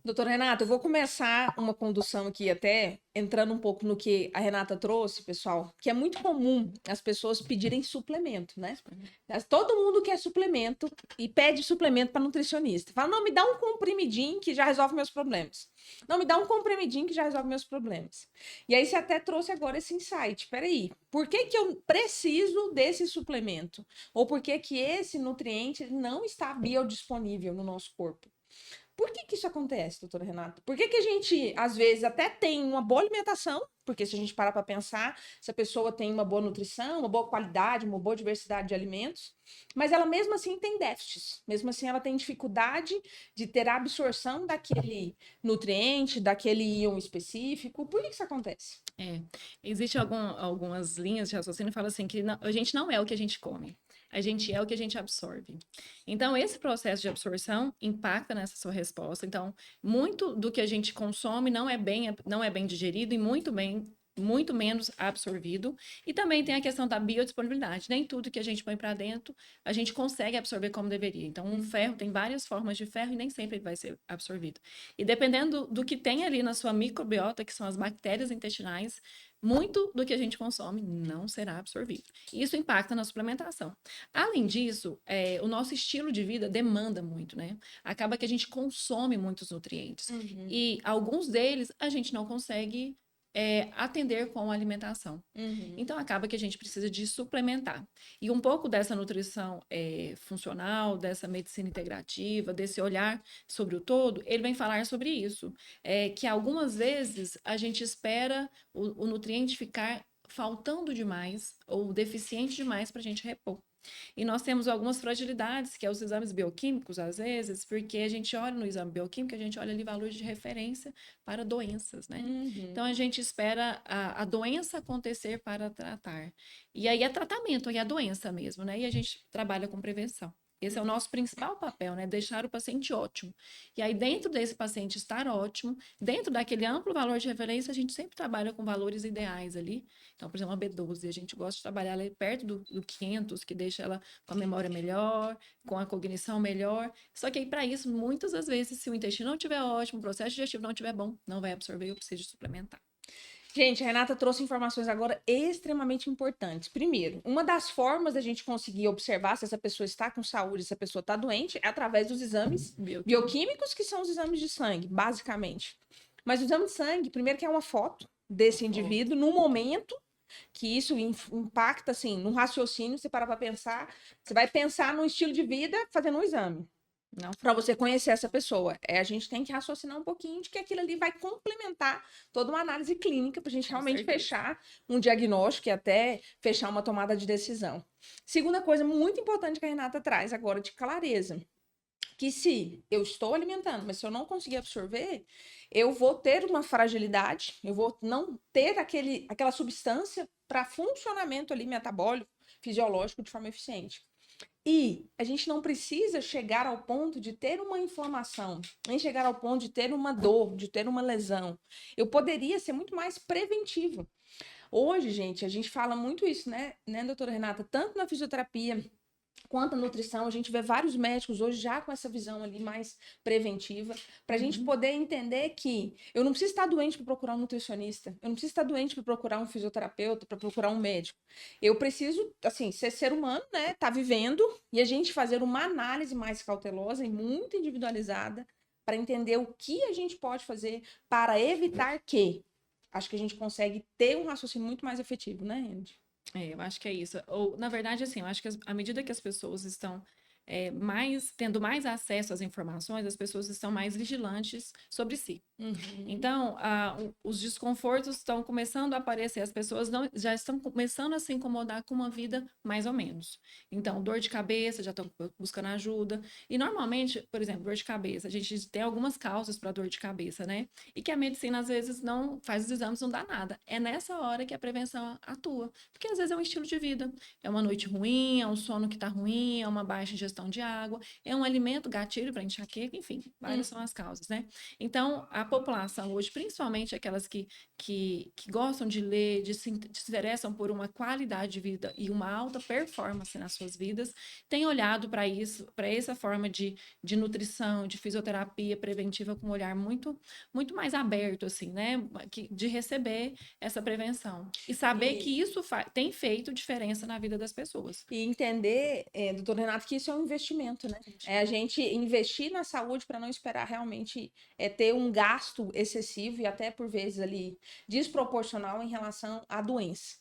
Doutora Renata, eu vou começar uma condução aqui até entrando um pouco no que a Renata trouxe, pessoal, que é muito comum as pessoas pedirem suplemento, né? Todo mundo quer suplemento e pede suplemento para nutricionista. Fala, não, me dá um comprimidinho que já resolve meus problemas. Não, me dá um comprimidinho que já resolve meus problemas. E aí você até trouxe agora esse insight. Peraí, por que que eu preciso desse suplemento? Ou por que que esse nutriente não está biodisponível no nosso corpo? Por que que isso acontece, doutora Renata? Por que que a gente, às vezes, até tem uma boa alimentação? Porque se a gente parar para pensar, se a pessoa tem uma boa nutrição, uma boa qualidade, uma boa diversidade de alimentos, mas ela mesmo assim tem déficits. Mesmo assim, ela tem dificuldade de ter a absorção daquele nutriente, daquele íon específico. Por que que isso acontece? É, existe algumas linhas de raciocínio que falam assim que a gente não é o que a gente come, a gente é o que a gente absorve. Então, esse processo de absorção impacta nessa sua resposta. Então, muito do que a gente consome não é bem digerido e muito menos absorvido. E também tem a questão da biodisponibilidade. Nem tudo que a gente põe para dentro a gente consegue absorver como deveria. Então, um ferro tem várias formas de ferro e nem sempre ele vai ser absorvido. E dependendo do que tem ali na sua microbiota, que são as bactérias intestinais, muito do que a gente consome não será absorvido. E isso impacta na suplementação. Além disso, o nosso estilo de vida demanda muito, né? Acaba que a gente consome muitos nutrientes. Uhum, E alguns deles a gente não consegue atender com a alimentação. uhum. Então, acaba que a gente precisa de suplementar. E um pouco dessa nutrição funcional, dessa medicina integrativa, desse olhar sobre o todo, ele vem falar sobre isso. Que algumas vezes a gente espera o nutriente ficar faltando demais ou deficiente demais para a gente repor. E nós temos algumas fragilidades, que é os exames bioquímicos, às vezes, porque a gente olha no exame bioquímico, a gente olha ali valores de referência para doenças, né? Uhum. Então, a gente espera a doença acontecer para tratar. E aí é tratamento, aí é a doença mesmo, né? E a gente trabalha com prevenção. Esse é o nosso principal papel, né? Deixar o paciente ótimo. E aí, dentro desse paciente estar ótimo, dentro daquele amplo valor de referência, a gente sempre trabalha com valores ideais ali. Então, por exemplo, uma B12, a gente gosta de trabalhar ali perto do 500, que deixa ela com a memória melhor, com a cognição melhor. Só que aí, para isso, muitas das vezes, se o intestino não estiver ótimo, o processo digestivo não estiver bom, não vai absorver e eu preciso de suplementar. Gente, a Renata trouxe informações agora extremamente importantes. Primeiro, uma das formas da gente conseguir observar se essa pessoa está com saúde, se a pessoa está doente, é através dos exames Bioquímica. bioquímicos, que são os exames de sangue, basicamente. Mas o exame de sangue, primeiro que é uma foto desse indivíduo no momento que isso impacta, assim, no raciocínio, você para pensar, você vai pensar no estilo de vida fazendo um exame Não, para você conhecer essa pessoa. A gente tem que raciocinar um pouquinho de que aquilo ali vai complementar toda uma análise clínica para a gente com realmente certeza. fechar um diagnóstico e até fechar uma tomada de decisão. Segunda coisa muito importante que a Renata traz agora de clareza, que se eu estou alimentando, mas se eu não conseguir absorver, eu vou ter uma fragilidade, eu vou não ter aquela substância para funcionamento ali metabólico, fisiológico de forma eficiente. E a gente não precisa chegar ao ponto de ter uma inflamação, nem chegar ao ponto de ter uma dor, de ter uma lesão. Eu poderia ser muito mais preventivo. Hoje, gente, a gente fala muito isso, né, doutora Renata? Tanto na fisioterapia quanto a nutrição, a gente vê vários médicos hoje já com essa visão ali mais preventiva, para a gente Uhum. poder entender que eu não preciso estar doente para procurar um nutricionista, eu não preciso estar doente para procurar um fisioterapeuta, para procurar um médico. Eu preciso, assim, ser humano, né, tá vivendo e a gente fazer uma análise mais cautelosa e muito individualizada para entender o que a gente pode fazer para evitar que. Acho que a gente consegue ter um raciocínio muito mais efetivo, né, Andy? Eu acho que é isso. Ou, na verdade, assim, eu acho que à medida que as pessoas estão tendo mais acesso às informações, as pessoas estão mais vigilantes sobre si. Uhum. Então, os desconfortos estão começando a aparecer, as pessoas já estão começando a se incomodar com uma vida mais ou menos. Então, dor de cabeça, já estão buscando ajuda. E normalmente, por exemplo, dor de cabeça, a gente tem algumas causas para dor de cabeça, né? E que a medicina às vezes não faz os exames, não dá nada. É nessa hora que a prevenção atua. Porque às vezes é um estilo de vida, é uma noite ruim, é um sono que está ruim, é uma baixa ingestão ingestão de água, é um alimento gatilho para enxaqueca, enfim, várias são as causas, né? Então, a população hoje, principalmente aquelas que gostam de ler, se interessam por uma qualidade de vida e uma alta performance nas suas vidas, têm olhado para isso, para essa forma de nutrição, de fisioterapia preventiva com um olhar muito, muito mais aberto, assim, né? De receber essa prevenção. E saber que isso tem feito diferença na vida das pessoas. E entender, doutor Renato, que isso é um investimento, né? É a gente investir na saúde para não esperar realmente ter um gasto excessivo e até por vezes ali desproporcional em relação à doença.